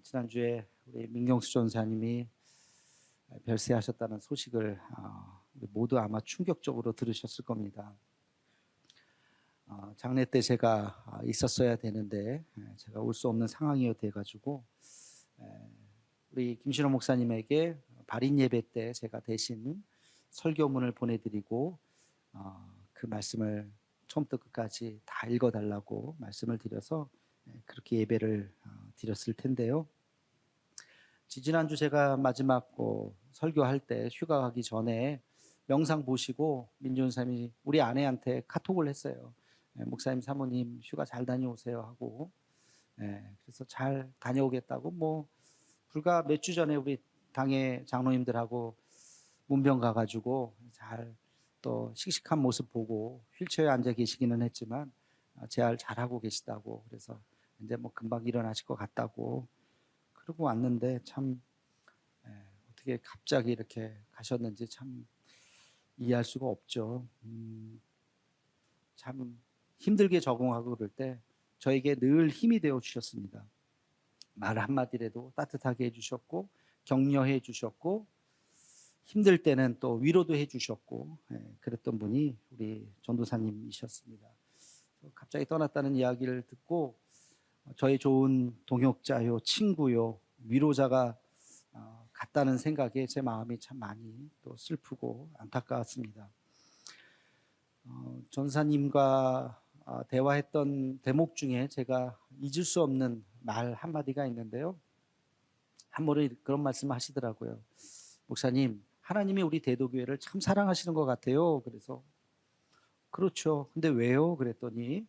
지난주에 우리 민경수 전사님이 별세하셨다는 소식을 우리 모두 아마 충격적으로 들으셨을 겁니다. 장례 때 제가 있었어야 되는데 제가 올 수 없는 상황이 돼가지고 우리 김신호 목사님에게 발인 예배 때 제가 대신 설교문을 보내드리고 그 말씀을 처음부터 끝까지 다 읽어달라고 말씀을 드려서 그렇게 예배를 드렸을 텐데요. 지난주 제가 마지막 설교할 때 휴가 가기 전에 영상 보시고 민준사님이 우리 아내한테 카톡을 했어요. 목사님 사모님 휴가 잘 다녀오세요 하고, 그래서 잘 다녀오겠다고 불과 몇 주 전에 우리 당의 장로님들하고 문병 가가지고 잘 또 씩씩한 모습 보고 휠체어에 앉아 계시기는 했지만 재활 잘하고 계시다고, 그래서 이제 금방 일어나실 것 같다고 그러고 왔는데 참 어떻게 갑자기 이렇게 가셨는지 참 이해할 수가 없죠. 참 힘들게 적응하고 그럴 때 저에게 늘 힘이 되어 주셨습니다. 말 한마디라도 따뜻하게 해주셨고 격려해 주셨고 힘들 때는 또 위로도 해주셨고 그랬던 분이 우리 전도사님이셨습니다. 갑자기 떠났다는 이야기를 듣고 저의 좋은 동역자요, 친구요, 위로자가 갔다는 생각에 제 마음이 참 많이 또 슬프고 안타까웠습니다. 전사님과 대화했던 대목 중에 제가 잊을 수 없는 말 한마디가 있는데요. 한 번은 그런 말씀을 하시더라고요. 목사님, 하나님이 우리 대도교회를 참 사랑하시는 것 같아요. 그래서 그렇죠. 근데 왜요? 그랬더니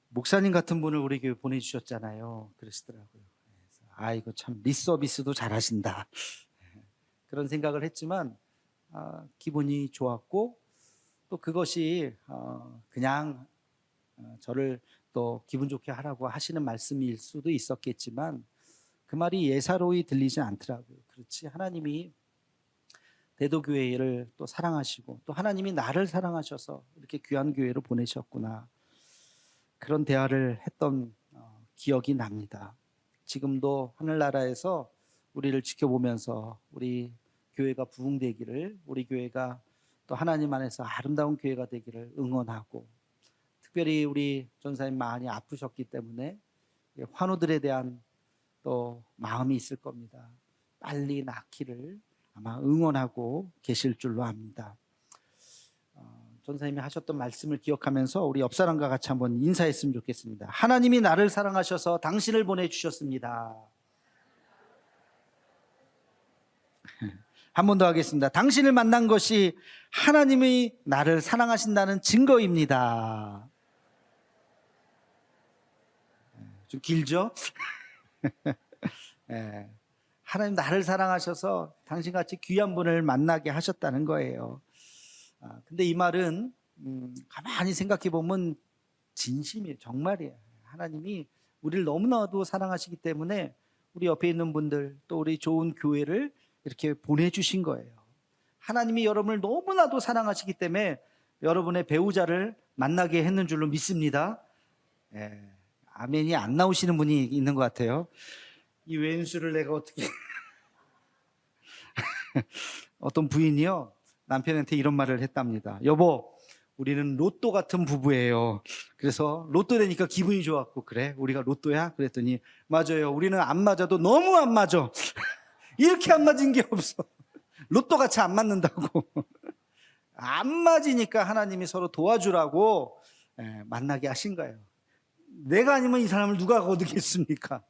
목사님 같은 분을 우리 교회 보내주셨잖아요. 그러시더라고요. 이거 참 리서비스도 잘하신다. 그런 생각을 했지만 기분이 좋았고 또 그것이 그냥 저를 또 기분 좋게 하라고 하시는 말씀일 수도 있었겠지만 그 말이 예사로이 들리지 않더라고요. 그렇지, 하나님이 대도교회를 또 사랑하시고 또 하나님이 나를 사랑하셔서 이렇게 귀한 교회로 보내셨구나, 그런 대화를 했던 기억이 납니다. 지금도 하늘나라에서 우리를 지켜보면서 우리 교회가 부흥되기를, 우리 교회가 또 하나님 안에서 아름다운 교회가 되기를 응원하고, 특별히 우리 전사님 많이 아프셨기 때문에 환우들에 대한 또 마음이 있을 겁니다. 빨리 낫기를 아마 응원하고 계실 줄로 압니다. 전사님이 하셨던 말씀을 기억하면서 우리 옆 사람과 같이 한번 인사했으면 좋겠습니다. 하나님이 나를 사랑하셔서 당신을 보내주셨습니다. 한 번 더 하겠습니다. 당신을 만난 것이 하나님이 나를 사랑하신다는 증거입니다. 좀 길죠? 하나님 나를 사랑하셔서 당신같이 귀한 분을 만나게 하셨다는 거예요. 근데 이 말은 가만히 생각해 보면 진심이에요. 정말이에요. 하나님이 우리를 너무나도 사랑하시기 때문에 우리 옆에 있는 분들 또 우리 좋은 교회를 이렇게 보내주신 거예요. 하나님이 여러분을 너무나도 사랑하시기 때문에 여러분의 배우자를 만나게 했는 줄로 믿습니다. 아멘이 안 나오시는 분이 있는 것 같아요. 이 왼수를 내가 어떻게 어떤 부인이요, 남편한테 이런 말을 했답니다. 여보, 우리는 로또 같은 부부예요. 그래서 로또 되니까 기분이 좋았고, 그래 우리가 로또야? 그랬더니 맞아요, 우리는 안 맞아도 너무 안 맞아. 이렇게 안 맞은 게 없어. 로또같이 안 맞는다고. 안 맞으니까 하나님이 서로 도와주라고 만나게 하신 거예요. 내가 아니면 이 사람을 누가 거두겠습니까?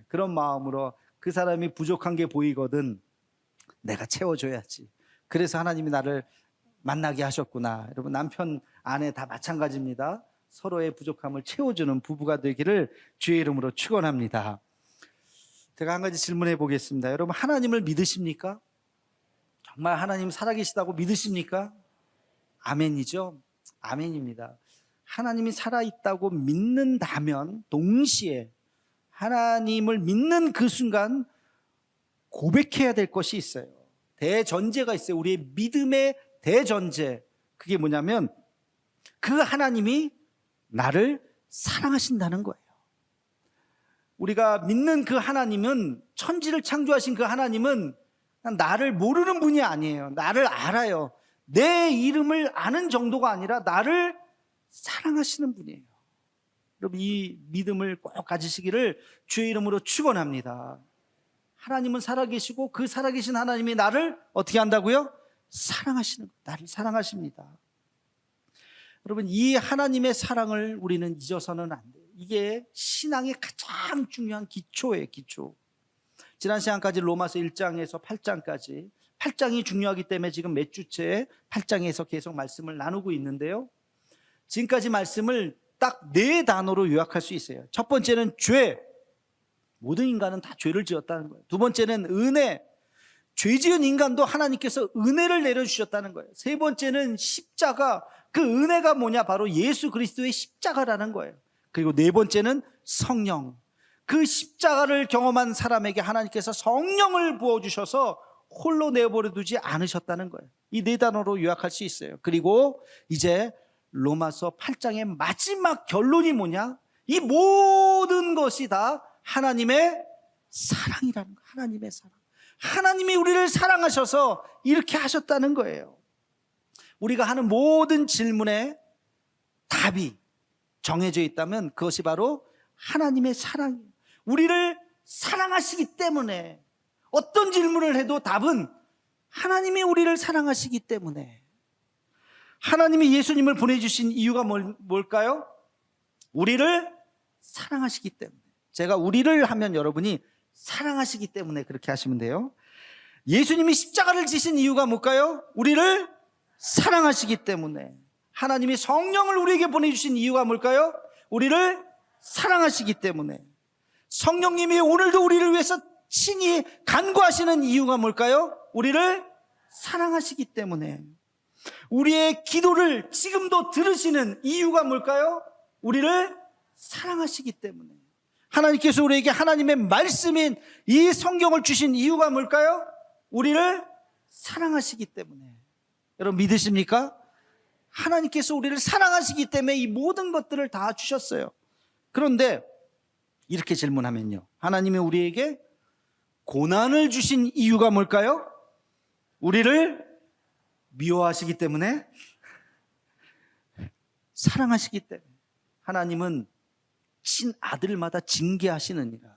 그런 마음으로 그 사람이 부족한 게 보이거든 내가 채워줘야지. 그래서 하나님이 나를 만나게 하셨구나. 여러분, 남편 아내 다 마찬가지입니다. 서로의 부족함을 채워주는 부부가 되기를 주의 이름으로 축원합니다. 제가 한 가지 질문해 보겠습니다. 여러분, 하나님을 믿으십니까? 정말 하나님 살아계시다고 믿으십니까? 아멘이죠? 아멘입니다. 하나님이 살아있다고 믿는다면 동시에 하나님을 믿는 그 순간 고백해야 될 것이 있어요. 대전제가 있어요. 우리의 믿음의 대전제. 그게 뭐냐면 그 하나님이 나를 사랑하신다는 거예요. 우리가 믿는 그 하나님은, 천지를 창조하신 그 하나님은 나를 모르는 분이 아니에요. 나를 알아요. 내 이름을 아는 정도가 아니라 나를 사랑하시는 분이에요. 여러분, 이 믿음을 꼭 가지시기를 주의 이름으로 축원합니다. 하나님은 살아계시고 그 살아계신 하나님이 나를 어떻게 한다고요? 사랑하시는 거예요. 나를 사랑하십니다. 여러분, 이 하나님의 사랑을 우리는 잊어서는 안 돼요. 이게 신앙의 가장 중요한 기초예요. 기초. 지난 시간까지 로마서 1장에서 8장까지 8장이 중요하기 때문에 지금 몇 주째 8장에서 계속 말씀을 나누고 있는데요, 지금까지 말씀을 딱 4단어로 요약할 수 있어요. 첫 번째는 죄. 모든 인간은 다 죄를 지었다는 거예요. 두 번째는 은혜. 죄 지은 인간도 하나님께서 은혜를 내려주셨다는 거예요. 세 번째는 십자가. 그 은혜가 뭐냐? 바로 예수 그리스도의 십자가라는 거예요. 그리고 네 번째는 성령. 그 십자가를 경험한 사람에게 하나님께서 성령을 부어주셔서 홀로 내버려 두지 않으셨다는 거예요. 이 4단어로 요약할 수 있어요. 그리고 이제 로마서 8장의 마지막 결론이 뭐냐? 이 모든 것이 다 하나님의 사랑이라는 거예요. 하나님의 사랑. 하나님이 우리를 사랑하셔서 이렇게 하셨다는 거예요. 우리가 하는 모든 질문에 답이 정해져 있다면 그것이 바로 하나님의 사랑이에요. 우리를 사랑하시기 때문에 어떤 질문을 해도 답은 하나님이 우리를 사랑하시기 때문에. 하나님이 예수님을 보내주신 이유가 뭘까요? 우리를 사랑하시기 때문에. 제가 우리를 하면 여러분이 사랑하시기 때문에 그렇게 하시면 돼요. 예수님이 십자가를 지신 이유가 뭘까요? 우리를 사랑하시기 때문에. 하나님이 성령을 우리에게 보내주신 이유가 뭘까요? 우리를 사랑하시기 때문에. 성령님이 오늘도 우리를 위해서 친히 간구하시는 이유가 뭘까요? 우리를 사랑하시기 때문에. 우리의 기도를 지금도 들으시는 이유가 뭘까요? 우리를 사랑하시기 때문에. 하나님께서 우리에게 하나님의 말씀인 이 성경을 주신 이유가 뭘까요? 우리를 사랑하시기 때문에. 여러분 믿으십니까? 하나님께서 우리를 사랑하시기 때문에 이 모든 것들을 다 주셨어요. 그런데 이렇게 질문하면요, 하나님이 우리에게 고난을 주신 이유가 뭘까요? 우리를 미워하시기 때문에? 사랑하시기 때문에. 하나님은 친아들마다 징계하시느니라.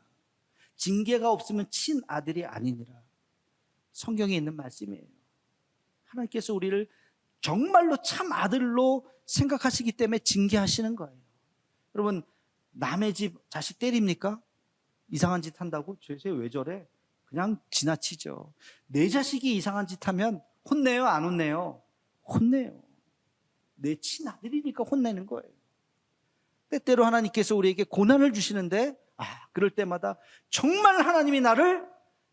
징계가 없으면 친아들이 아니니라. 성경에 있는 말씀이에요. 하나님께서 우리를 정말로 참 아들로 생각하시기 때문에 징계하시는 거예요. 여러분, 남의 집 자식 때립니까? 이상한 짓 한다고? 쟤 왜 저래? 그냥 지나치죠. 내 자식이 이상한 짓 하면 혼내요? 안 혼내요? 혼내요. 내 친아들이니까 혼내는 거예요. 때때로 하나님께서 우리에게 고난을 주시는데, 그럴 때마다 정말 하나님이 나를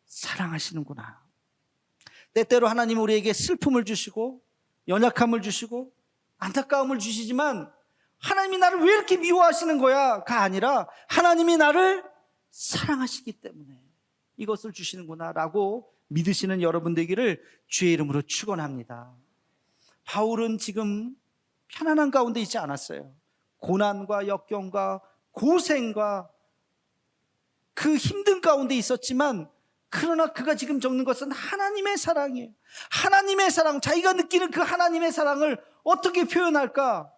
사랑하시는구나. 때때로 하나님이 우리에게 슬픔을 주시고 연약함을 주시고 안타까움을 주시지만 하나님이 나를 왜 이렇게 미워하시는 거야?가 아니라 하나님이 나를 사랑하시기 때문에 이것을 주시는구나 라고 믿으시는 여러분 되기를 주의 이름으로 축원합니다. 바울은 지금 편안한 가운데 있지 않았어요. 고난과 역경과 고생과 그 힘든 가운데 있었지만, 그러나 그가 지금 적는 것은 하나님의 사랑이에요. 하나님의 사랑, 자기가 느끼는 그 하나님의 사랑을 어떻게 표현할까?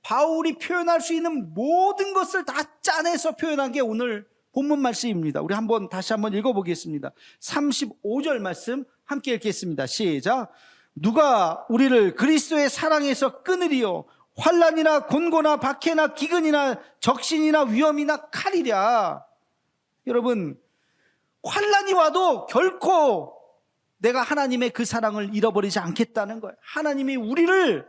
바울이 표현할 수 있는 모든 것을 다 짜내서 표현한 게 오늘 본문 말씀입니다. 우리 다시 한번 읽어보겠습니다. 35절 말씀 함께 읽겠습니다. 시작. 누가 우리를 그리스도의 사랑에서 끊으리요? 환난이나 곤고나 박해나 기근이나 적신이나 위험이나 칼이랴. 여러분, 환난이 와도 결코 내가 하나님의 그 사랑을 잃어버리지 않겠다는 거예요. 하나님이 우리를,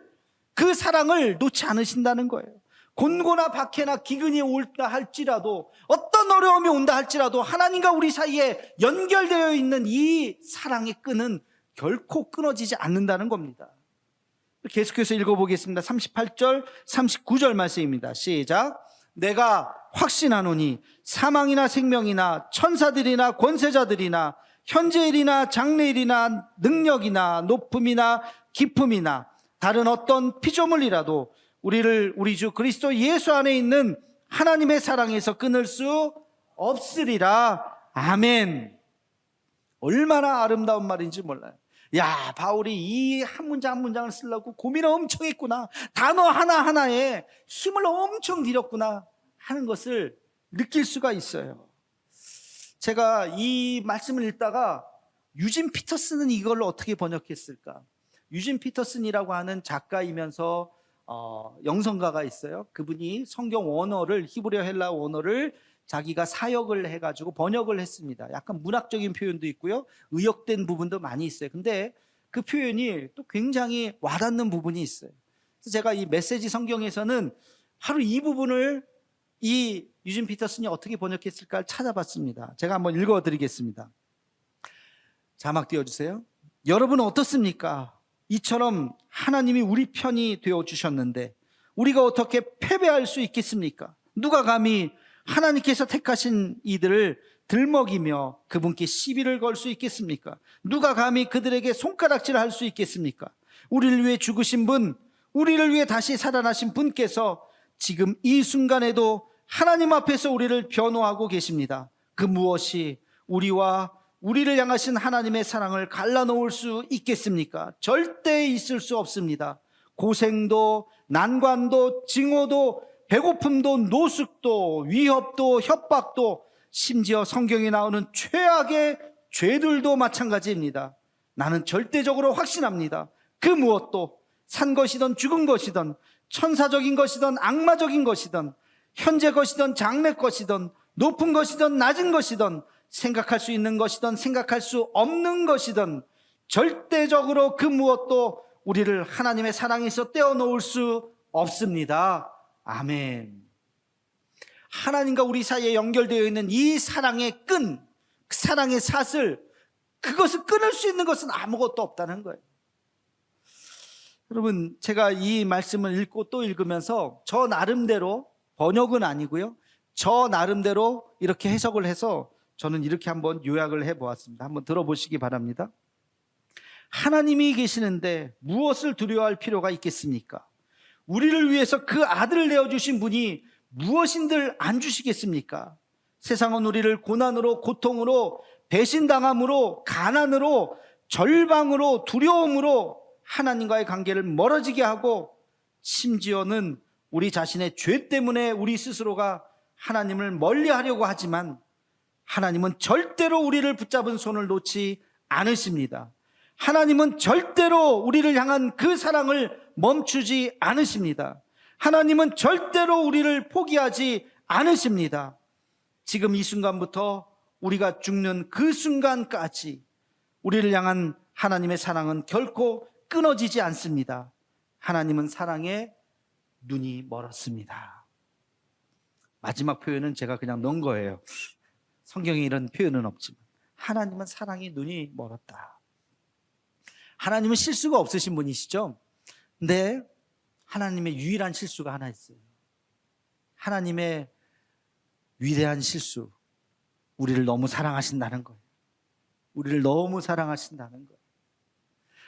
그 사랑을 놓지 않으신다는 거예요. 곤고나 박해나 기근이 올다 할지라도, 어떤 어려움이 온다 할지라도 하나님과 우리 사이에 연결되어 있는 이 사랑의 끈은 결코 끊어지지 않는다는 겁니다. 계속해서 읽어보겠습니다. 38절 39절 말씀입니다. 시작. 내가 확신하노니 사망이나 생명이나 천사들이나 권세자들이나 현재일이나 장래일이나 능력이나 높음이나 깊음이나 다른 어떤 피조물이라도 우리를 우리 주 그리스도 예수 안에 있는 하나님의 사랑에서 끊을 수 없으리라. 아멘. 얼마나 아름다운 말인지 몰라요. 야, 바울이 이 한 문장 한 문장을 쓰려고 고민을 엄청 했구나. 단어 하나하나에 힘을 엄청 들였구나 하는 것을 느낄 수가 있어요. 제가 이 말씀을 읽다가 유진 피터슨은 이걸 어떻게 번역했을까? 유진 피터슨이라고 하는 작가이면서 영성가가 있어요. 그분이 성경 원어를, 히브리어 헬라 원어를 자기가 사역을 해가지고 번역을 했습니다. 약간 문학적인 표현도 있고요, 의역된 부분도 많이 있어요. 근데 그 표현이 또 굉장히 와닿는 부분이 있어요. 그래서 제가 이 메시지 성경에서는 바로 이 부분을 이 유진 피터슨이 어떻게 번역했을까를 찾아봤습니다. 제가 한번 읽어드리겠습니다. 자막 띄워주세요. 여러분은 어떻습니까? 이처럼 하나님이 우리 편이 되어주셨는데 우리가 어떻게 패배할 수 있겠습니까? 누가 감히 하나님께서 택하신 이들을 들먹이며 그분께 시비를 걸 수 있겠습니까? 누가 감히 그들에게 손가락질을 할 수 있겠습니까? 우리를 위해 죽으신 분, 우리를 위해 다시 살아나신 분께서 지금 이 순간에도 하나님 앞에서 우리를 변호하고 계십니다. 그 무엇이 우리와 우리를 향하신 하나님의 사랑을 갈라놓을 수 있겠습니까? 절대 있을 수 없습니다. 고생도 난관도 증오도 배고픔도 노숙도 위협도 협박도 심지어 성경에 나오는 최악의 죄들도 마찬가지입니다. 나는 절대적으로 확신합니다. 그 무엇도 산 것이든 죽은 것이든 천사적인 것이든 악마적인 것이든 현재 것이든 장래 것이든 높은 것이든 낮은 것이든 생각할 수 있는 것이든 생각할 수 없는 것이든 절대적으로 그 무엇도 우리를 하나님의 사랑에서 떼어놓을 수 없습니다. 아멘. 하나님과 우리 사이에 연결되어 있는 이 사랑의 끈, 그 사랑의 사슬, 그것을 끊을 수 있는 것은 아무것도 없다는 거예요. 여러분, 제가 이 말씀을 읽고 또 읽으면서 저 나름대로, 번역은 아니고요, 저 나름대로 이렇게 해석을 해서 저는 이렇게 한번 요약을 해보았습니다. 한번 들어보시기 바랍니다. 하나님이 계시는데 무엇을 두려워할 필요가 있겠습니까? 우리를 위해서 그 아들을 내어주신 분이 무엇인들 안 주시겠습니까? 세상은 우리를 고난으로, 고통으로, 배신당함으로, 가난으로, 절방으로, 두려움으로 하나님과의 관계를 멀어지게 하고 심지어는 우리 자신의 죄 때문에 우리 스스로가 하나님을 멀리하려고 하지만 하나님은 절대로 우리를 붙잡은 손을 놓지 않으십니다. 하나님은 절대로 우리를 향한 그 사랑을 멈추지 않으십니다. 하나님은 절대로 우리를 포기하지 않으십니다. 지금 이 순간부터 우리가 죽는 그 순간까지 우리를 향한 하나님의 사랑은 결코 끊어지지 않습니다. 하나님은 사랑에 눈이 멀었습니다. 마지막 표현은 제가 그냥 넣은 거예요. 성경에 이런 표현은 없지만 하나님은 사랑에 눈이 멀었다. 하나님은 실수가 없으신 분이시죠? 근데 하나님의 유일한 실수가 하나 있어요. 하나님의 위대한 실수, 우리를 너무 사랑하신다는 거예요. 우리를 너무 사랑하신다는 거예요.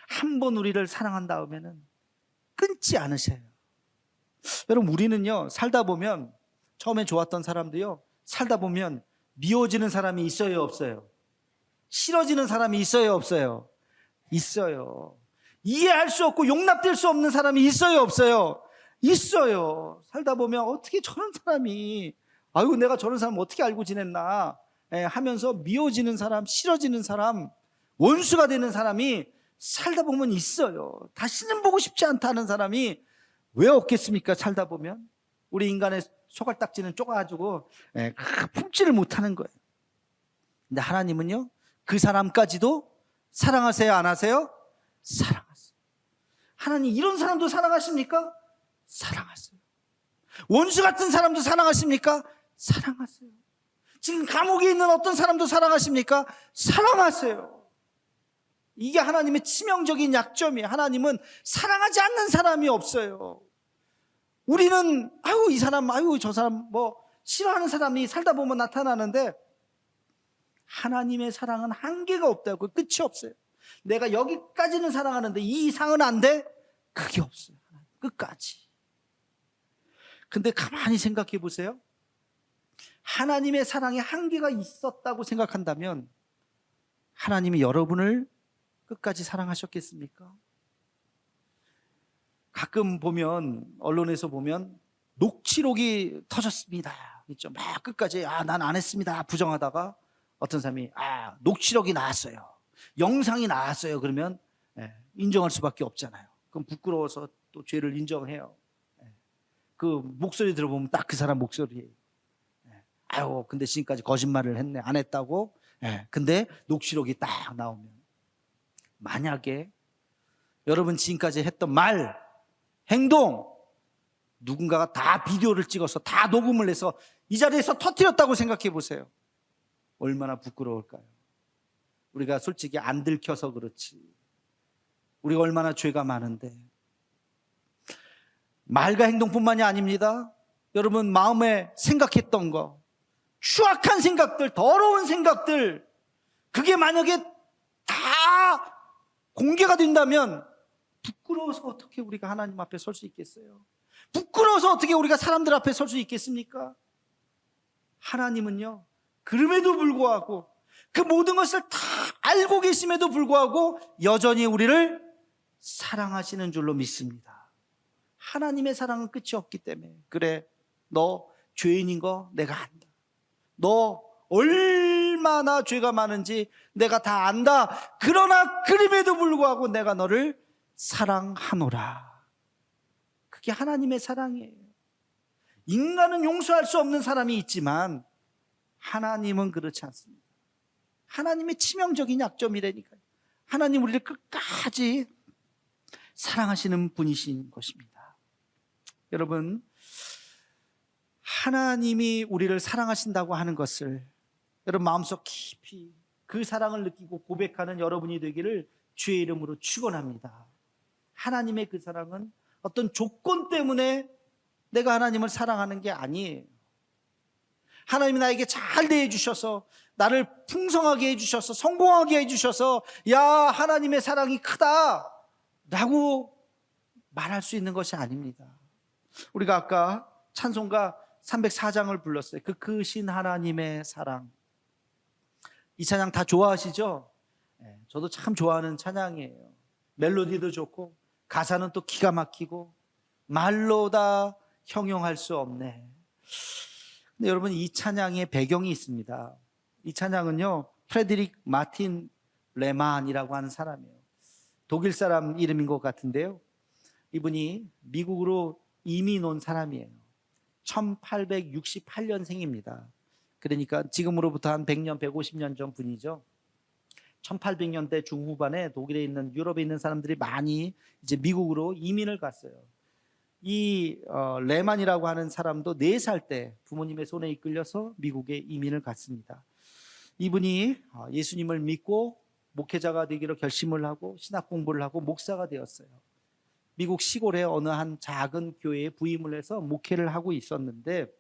한 번 우리를 사랑한 다음에는 끊지 않으셔요. 여러분, 우리는요, 살다 보면, 처음에 좋았던 사람도요, 살다 보면 미워지는 사람이 있어요, 없어요? 싫어지는 사람이 있어요, 없어요? 있어요. 이해할 수 없고 용납될 수 없는 사람이 있어요, 없어요? 있어요. 살다 보면 어떻게 저런 사람이, 아이고 내가 저런 사람 어떻게 알고 지냈나 하면서 미워지는 사람, 싫어지는 사람, 원수가 되는 사람이 살다 보면 있어요. 다시는 보고 싶지 않다는 사람이 왜 없겠습니까? 살다 보면 우리 인간의 소갈딱지는 쪼가지고 품지를 못하는 거예요. 근데 하나님은요, 그 사람까지도 사랑하세요, 안 하세요? 사랑하세요. 하나님 이런 사람도 사랑하십니까? 사랑하세요. 원수 같은 사람도 사랑하십니까? 사랑하세요. 지금 감옥에 있는 어떤 사람도 사랑하십니까? 사랑하세요. 이게 하나님의 치명적인 약점이에요. 하나님은 사랑하지 않는 사람이 없어요. 우리는 아유 이 사람, 아유 저 사람, 뭐 싫어하는 사람이 살다 보면 나타나는데 하나님의 사랑은 한계가 없다고, 끝이 없어요. 내가 여기까지는 사랑하는데 이 이상은 안 돼? 그게 없어요. 끝까지. 근데 가만히 생각해 보세요. 하나님의 사랑에 한계가 있었다고 생각한다면 하나님이 여러분을 끝까지 사랑하셨겠습니까? 가끔 보면, 언론에서 보면 녹취록이 터졌습니다. 있죠. 막 끝까지 난 안 했습니다 부정하다가 어떤 사람이 녹취록이 나왔어요, 영상이 나왔어요, 그러면 인정할 수밖에 없잖아요. 그럼 부끄러워서 또 죄를 인정해요. 그 목소리 들어보면 딱 그 사람 목소리예요. 아유, 근데 지금까지 거짓말을 했네, 안 했다고. 근데 녹취록이 딱 나오면, 만약에 여러분 지금까지 했던 말, 행동, 누군가가 다 비디오를 찍어서 다 녹음을 해서 이 자리에서 터뜨렸다고 생각해 보세요. 얼마나 부끄러울까요? 우리가 솔직히 안 들켜서 그렇지, 우리가 얼마나 죄가 많은데. 말과 행동뿐만이 아닙니다. 여러분 마음에 생각했던 거, 추악한 생각들, 더러운 생각들, 그게 만약에 다 공개가 된다면 부끄러워서 어떻게 우리가 하나님 앞에 설 수 있겠어요? 부끄러워서 어떻게 우리가 사람들 앞에 설 수 있겠습니까? 하나님은요, 그럼에도 불구하고, 그 모든 것을 다 알고 계심에도 불구하고 여전히 우리를 사랑하시는 줄로 믿습니다. 하나님의 사랑은 끝이 없기 때문에, 그래, 너 죄인인 거 내가 안다, 너 얼마나 죄가 많은지 내가 다 안다, 그러나 그럼에도 불구하고 내가 너를 사랑하노라. 그게 하나님의 사랑이에요. 인간은 용서할 수 없는 사람이 있지만 하나님은 그렇지 않습니다. 하나님의 치명적인 약점이라니까요. 하나님 우리를 끝까지 사랑하시는 분이신 것입니다. 여러분, 하나님이 우리를 사랑하신다고 하는 것을 여러분 마음속 깊이 그 사랑을 느끼고 고백하는 여러분이 되기를 주의 이름으로 축원합니다. 하나님의 그 사랑은 어떤 조건 때문에 내가 하나님을 사랑하는 게 아니에요. 하나님이 나에게 잘 대해주셔서, 나를 풍성하게 해주셔서, 성공하게 해주셔서, 야, 하나님의 사랑이 크다 라고 말할 수 있는 것이 아닙니다. 우리가 아까 찬송가 304장을 불렀어요. 그 크신 하나님의 사랑. 이 찬양 다 좋아하시죠? 저도 참 좋아하는 찬양이에요. 멜로디도 좋고 가사는 또 기가 막히고 말로 다 형용할 수 없네. 근데 여러분, 이 찬양의 배경이 있습니다. 이 찬양은요, 프레드릭 마틴 레만이라고 하는 사람이에요. 독일 사람 이름인 것 같은데요, 이분이 미국으로 이민 온 사람이에요. 1868년생입니다. 그러니까 지금으로부터 한 100년, 150년 전 분이죠. 1800년대 중후반에 독일에 있는, 유럽에 있는 사람들이 많이 이제 미국으로 이민을 갔어요. 이 레만이라고 하는 사람도 4살 때 부모님의 손에 이끌려서 미국에 이민을 갔습니다. 이분이 예수님을 믿고 목회자가 되기로 결심을 하고 신학 공부를 하고 목사가 되었어요. 미국 시골의 어느 한 작은 교회에 부임을 해서 목회를 하고 있었는데,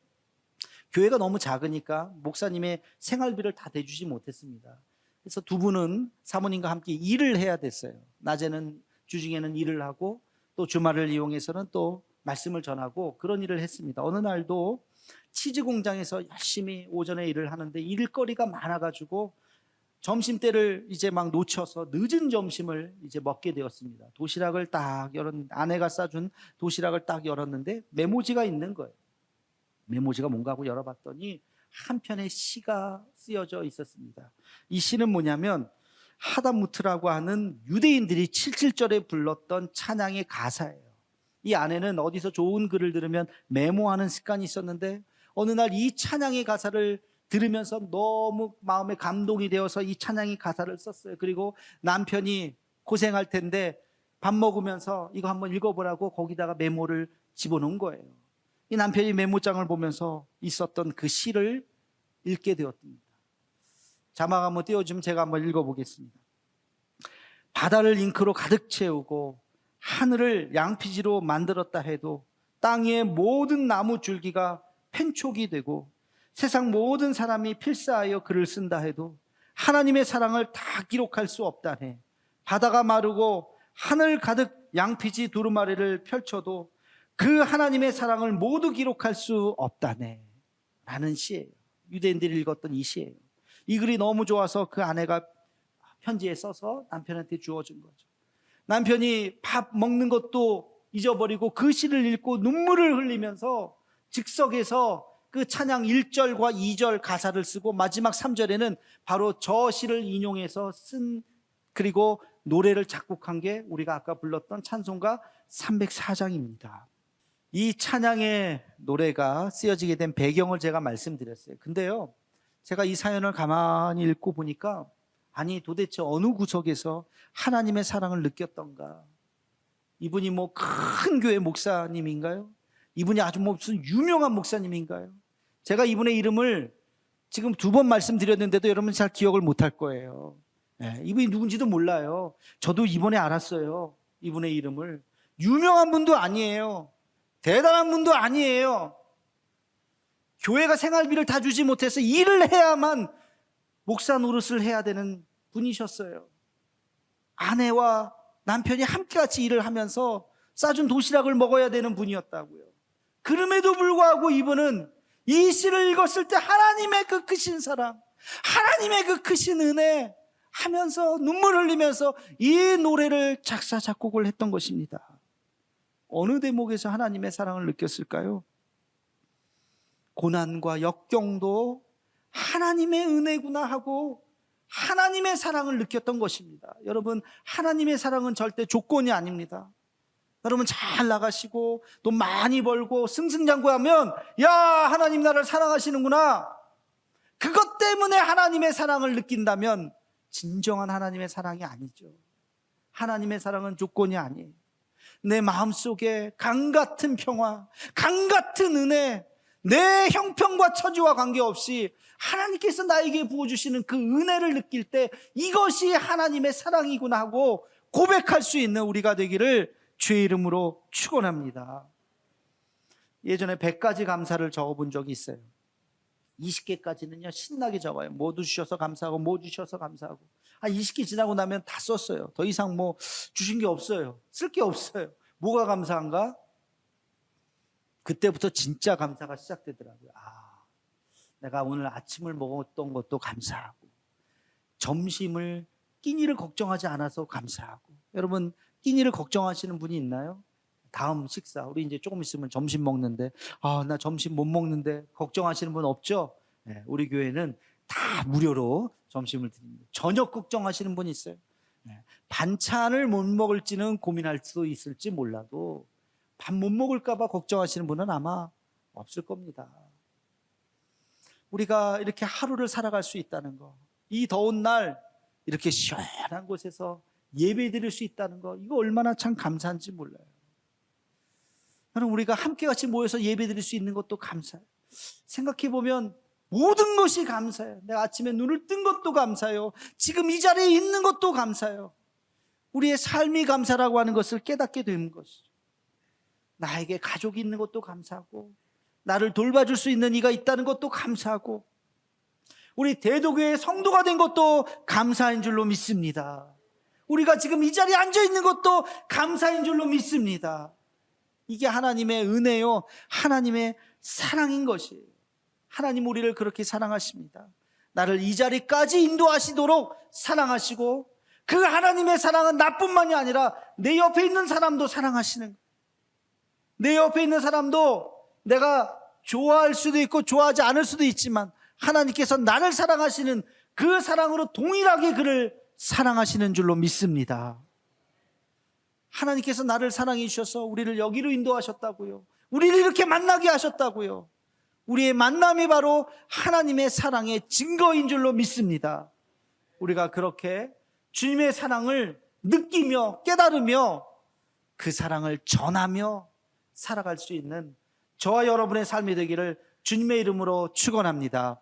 교회가 너무 작으니까 목사님의 생활비를 다 대주지 못했습니다. 그래서 두 분은 사모님과 함께 일을 해야 됐어요. 낮에는, 주중에는 일을 하고 또 주말을 이용해서는 또 말씀을 전하고 그런 일을 했습니다. 어느 날도 치즈 공장에서 열심히 오전에 일을 하는데 일거리가 많아가지고 점심때를 이제 막 놓쳐서 늦은 점심을 이제 먹게 되었습니다. 도시락을 딱 아내가 싸준 도시락을 딱 열었는데 메모지가 있는 거예요. 메모지가 뭔가 하고 열어봤더니 한 편의 시가 쓰여져 있었습니다. 이 시는 뭐냐면 하다무트라고 하는 유대인들이 77절에 불렀던 찬양의 가사예요. 이 안에는 어디서 좋은 글을 들으면 메모하는 습관이 있었는데, 어느 날 이 찬양의 가사를 들으면서 너무 마음에 감동이 되어서 이 찬양의 가사를 썼어요. 그리고 남편이 고생할 텐데 밥 먹으면서 이거 한번 읽어보라고 거기다가 메모를 집어넣은 거예요. 이 남편이 메모장을 보면서 있었던 그 시를 읽게 되었습니다. 자막 한번 띄워주면 제가 한번 읽어보겠습니다. 바다를 잉크로 가득 채우고 하늘을 양피지로 만들었다 해도 땅 위의 모든 나무 줄기가 펜촉이 되고 세상 모든 사람이 필사하여 글을 쓴다 해도 하나님의 사랑을 다 기록할 수 없다네. 바다가 마르고 하늘 가득 양피지 두루마리를 펼쳐도 그 하나님의 사랑을 모두 기록할 수 없다네 라는 시예요. 유대인들이 읽었던 이 시예요. 이 글이 너무 좋아서 그 아내가 편지에 써서 남편한테 주어준 거죠. 남편이 밥 먹는 것도 잊어버리고 그 시를 읽고 눈물을 흘리면서 즉석에서 그 찬양 1절과 2절 가사를 쓰고 마지막 3절에는 바로 저 시를 인용해서 쓴, 그리고 노래를 작곡한 게 우리가 아까 불렀던 찬송가 304장입니다. 이 찬양의 노래가 쓰여지게 된 배경을 제가 말씀드렸어요. 근데요, 제가 이 사연을 가만히 읽고 보니까 아니 도대체 어느 구석에서 하나님의 사랑을 느꼈던가. 이분이 뭐 큰 교회 목사님인가요? 이분이 아주 무슨 유명한 목사님인가요? 제가 이분의 이름을 지금 2번 말씀드렸는데도 여러분 잘 기억을 못할 거예요. 네, 이분이 누군지도 몰라요. 저도 이번에 알았어요. 이분의 이름을. 유명한 분도 아니에요. 대단한 분도 아니에요. 교회가 생활비를 다 주지 못해서 일을 해야만 목사 노릇을 해야 되는 분이셨어요. 아내와 남편이 함께 같이 일을 하면서 싸준 도시락을 먹어야 되는 분이었다고요. 그럼에도 불구하고 이분은 이 시를 읽었을 때 하나님의 그 크신 사랑, 하나님의 그 크신 은혜 하면서 눈물 흘리면서 이 노래를 작사 작곡을 했던 것입니다. 어느 대목에서 하나님의 사랑을 느꼈을까요? 고난과 역경도 하나님의 은혜구나 하고 하나님의 사랑을 느꼈던 것입니다. 여러분, 하나님의 사랑은 절대 조건이 아닙니다. 여러분 잘 나가시고 돈 많이 벌고 승승장구하면 야, 하나님 나를 사랑하시는구나, 그것 때문에 하나님의 사랑을 느낀다면 진정한 하나님의 사랑이 아니죠. 하나님의 사랑은 조건이 아니에요. 내 마음속에 강같은 평화, 강같은 은혜, 내 형편과 처지와 관계없이 하나님께서 나에게 부어주시는 그 은혜를 느낄 때 이것이 하나님의 사랑이구나 하고 고백할 수 있는 우리가 되기를 주의 이름으로 축원합니다. 예전에 100가지 감사를 적어본 적이 있어요. 20개까지는요 신나게 적어요. 뭐 주셔서 감사하고 뭐 주셔서 감사하고. 한 20개 지나고 나면 다 썼어요. 더 이상 뭐 주신 게 없어요. 쓸 게 없어요. 뭐가 감사한가? 그때부터 진짜 감사가 시작되더라고요. 내가 오늘 아침을 먹었던 것도 감사하고, 점심을 끼니를 걱정하지 않아서 감사하고. 여러분 끼니를 걱정하시는 분이 있나요? 다음 식사, 우리 이제 조금 있으면 점심 먹는데 나 점심 못 먹는데 걱정하시는 분 없죠? 네, 우리 교회는 다 무료로 점심을 드립니다. 저녁 걱정하시는 분이 있어요. 네, 반찬을 못 먹을지는 고민할 수도 있을지 몰라도 밥 못 먹을까 봐 걱정하시는 분은 아마 없을 겁니다. 우리가 이렇게 하루를 살아갈 수 있다는 거, 이 더운 날 이렇게 시원한 곳에서 예배 드릴 수 있다는 거, 이거 얼마나 참 감사한지 몰라요. 저는 우리가 함께 같이 모여서 예배 드릴 수 있는 것도 감사해요. 생각해보면 모든 것이 감사해요. 내가 아침에 눈을 뜬 것도 감사해요. 지금 이 자리에 있는 것도 감사해요. 우리의 삶이 감사라고 하는 것을 깨닫게 되는 것이죠. 나에게 가족이 있는 것도 감사하고, 나를 돌봐줄 수 있는 이가 있다는 것도 감사하고, 우리 대도교의 성도가 된 것도 감사인 줄로 믿습니다. 우리가 지금 이 자리에 앉아있는 것도 감사인 줄로 믿습니다. 이게 하나님의 은혜요, 하나님의 사랑인 것이에요. 하나님 우리를 그렇게 사랑하십니다. 나를 이 자리까지 인도하시도록 사랑하시고, 그 하나님의 사랑은 나뿐만이 아니라 내 옆에 있는 사람도 사랑하시는 거예요. 내 옆에 있는 사람도 내가 좋아할 수도 있고 좋아하지 않을 수도 있지만 하나님께서 나를 사랑하시는 그 사랑으로 동일하게 그를 사랑하시는 줄로 믿습니다. 하나님께서 나를 사랑해 주셔서 우리를 여기로 인도하셨다고요. 우리를 이렇게 만나게 하셨다고요. 우리의 만남이 바로 하나님의 사랑의 증거인 줄로 믿습니다. 우리가 그렇게 주님의 사랑을 느끼며 깨달으며 그 사랑을 전하며 살아갈 수 있는 저와 여러분의 삶이 되기를 주님의 이름으로 축원합니다.